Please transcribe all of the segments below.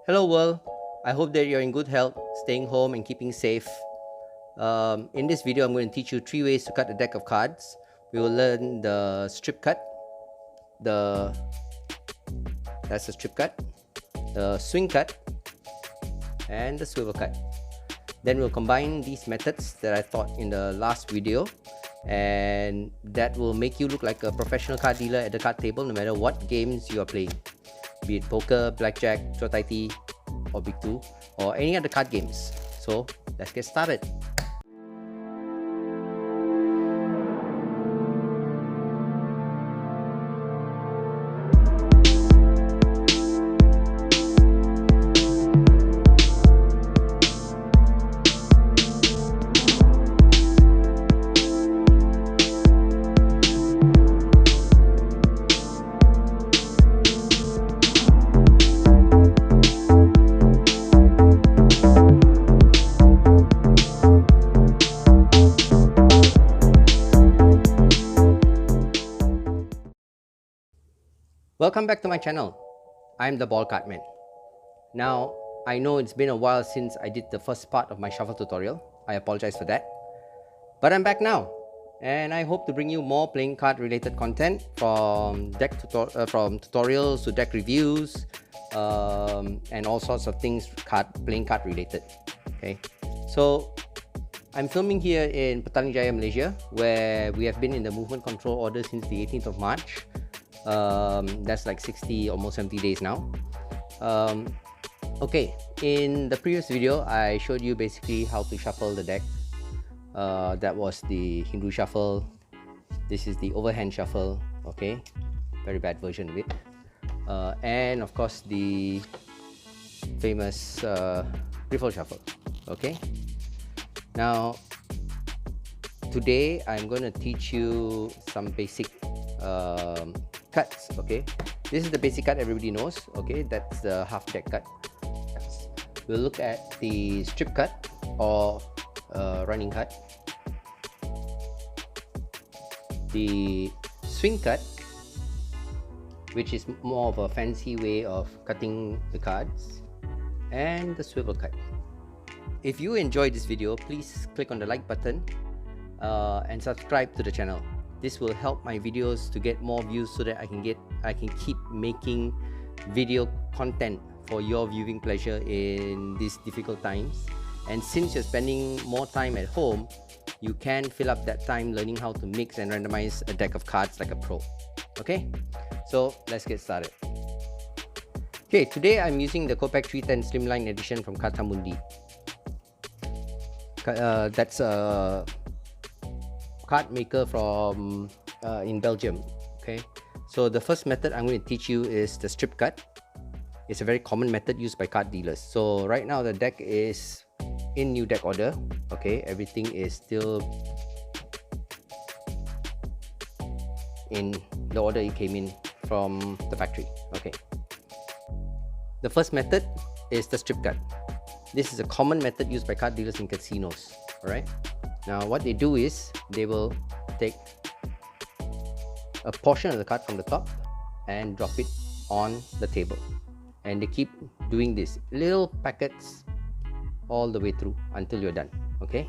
Hello world, I hope that you're in good health, staying home and keeping safe. In this video, I'm going to teach you 3 ways to cut a deck of cards. We will learn the strip cut, that's the strip cut, the swing cut, and the swivel cut. Then we'll combine these methods that I taught in the last video, and that will make you look like a professional card dealer at the card table no matter what games you are playing, be it poker, blackjack, chotaiti, or big two, or any other card games. So let's get started. Welcome back to my channel. I'm the Ball Card Man. Now, I know it's been a while since I did the first part of my shuffle tutorial. I apologize for that. But I'm back now, and I hope to bring you more playing card related content from tutorials to deck reviews, and all sorts of things playing card related. Okay, so I'm filming here in Patriklos, Malaysia, where we have been in the movement control order since the 18th of March. That's like 60, almost 70 days now. Okay, in the previous video I showed you basically how to shuffle the deck. That was the Hindu shuffle. This is the overhand shuffle. Okay, very bad version of it. And of course the famous riffle shuffle. Okay, now today I'm going to teach you some basic cuts. Okay, this is the basic cut everybody knows. Okay, that's the half deck cut. We'll look at the strip cut or running cut, the swing cut, which is more of a fancy way of cutting the cards, and the swivel cut. If you enjoyed this video, please click on the like button and subscribe to the channel. This will help my videos to get more views so that I can keep making video content for your viewing pleasure in these difficult times. And since you're spending more time at home, you can fill up that time learning how to mix and randomize a deck of cards like a pro. Okay, so let's get started. Okay, today I'm using the Copag 310 Slimline Edition from Catamundi. That's a card maker from in Belgium. Okay, so the first method I'm going to teach you is the strip cut. It's a very common method used by card dealers. So right now the deck is in new deck order. Okay, everything is still in the order it came in from the factory. Okay, the first method is the strip cut. This is a common method used by card dealers in casinos. All right, now what they do is they will take a portion of the card from the top and drop it on the table, and they keep doing this little packets all the way through until you're done. Okay,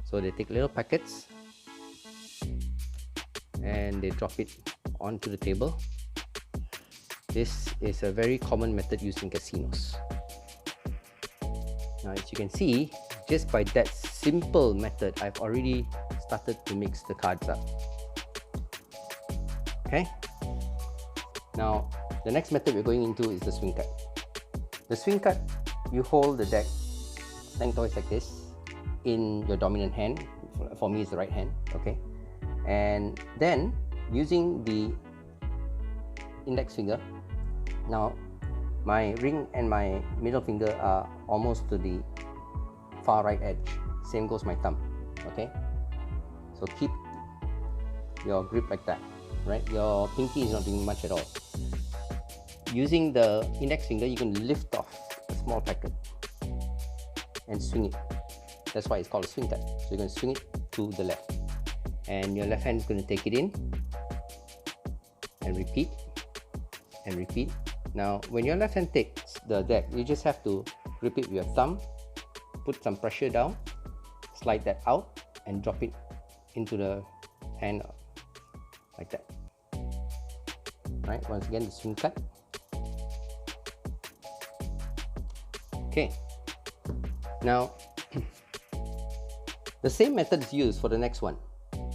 so they take little packets and they drop it onto the table. This is a very common method used in casinos. Now, as you can see, just by that simple method, I've already started to mix the cards up. Okay, now the next method we're going into is the swing cut. The swing cut, you hold the deck lengthwise like this in your dominant hand. For me, it's the right hand. Okay, and then using the index finger, now my ring and my middle finger are almost to the far right edge. Same goes my thumb. Okay, so keep your grip like that. Right, your pinky is not doing much at all. Using the index finger, you can lift off a small packet and swing it. That's why it's called a swing cut. So you're going to swing it to the left, and your left hand is going to take it in and repeat and repeat Now, when your left hand takes the deck, you just have to grip it with your thumb, put some pressure down, slide that out, and drop it into the hand like that. Right, once again, the swing cut. Okay, now the same method is used for the next one.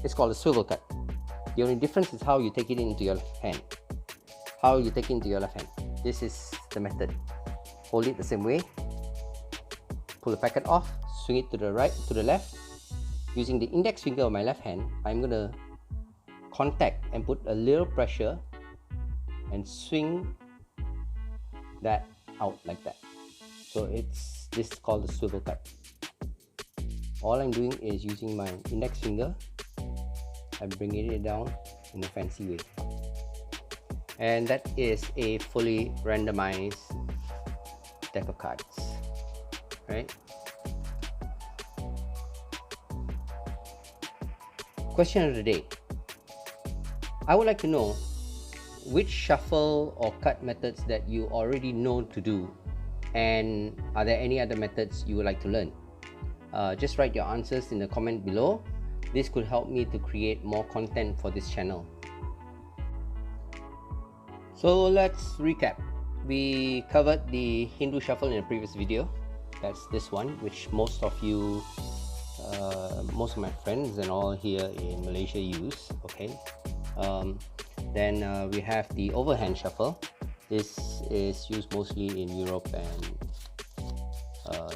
It's called a swivel cut. The only difference is how you take it into your hand. How you take it into your left hand. This is the method. Hold it the same way. Pull the packet off, swing it to the right, to the left. Using the index finger of my left hand, I'm going to contact and put a little pressure and swing that out like that. So this is called the swivel cut. All I'm doing is using my index finger and bringing it down in a fancy way. And that is a fully randomized deck of cards, right? Question of the day. I would like to know which shuffle or cut methods that you already know to do, and are there any other methods you would like to learn? Just write your answers in the comment below. This could help me to create more content for this channel. So let's recap. We covered the Hindu shuffle in a previous video. That's this one, which most of you, most of my friends and all here in Malaysia use. Okay. Then we have the overhand shuffle. This is used mostly in Europe and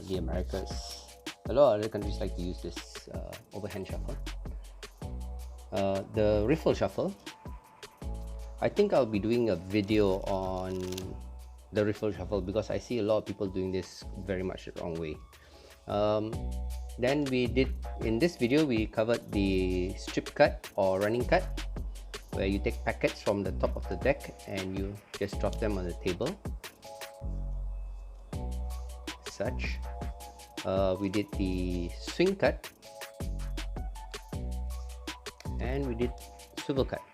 the Americas. A lot of other countries like to use this overhand shuffle. The riffle shuffle. I think I'll be doing a video on the riffle shuffle because I see a lot of people doing this very much the wrong way. Then we did, in this video, we covered the strip cut or running cut, where you take packets from the top of the deck and you just drop them on the table. Such. We did the swing cut, and we did swivel cuts.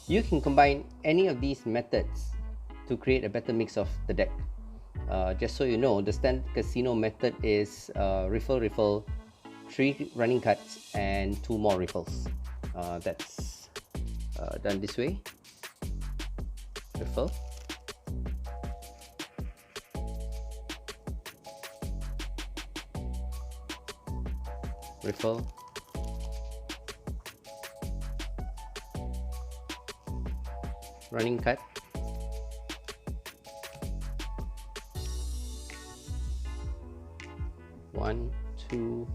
You can combine any of these methods to create a better mix of the deck. Just so you know, the standard casino method is riffle, riffle, 3 running cuts, and 2 more riffles. That's done this way. Riffle. Riffle. Running cut. One, two,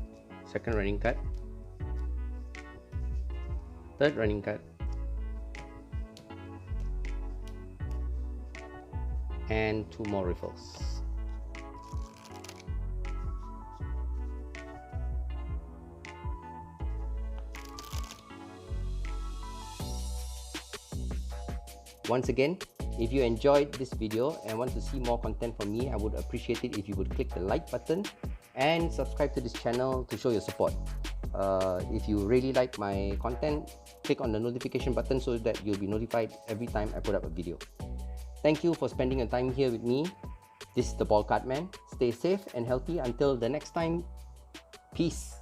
second running cut. Third running cut. And 2 more riffles. Once again, if you enjoyed this video and want to see more content from me, I would appreciate it if you would click the like button and subscribe to this channel to show your support. If you really like my content, click on the notification button so that you'll be notified every time I put up a video. Thank you for spending your time here with me. This is the Ball Card Man. Stay safe and healthy until the next time. Peace.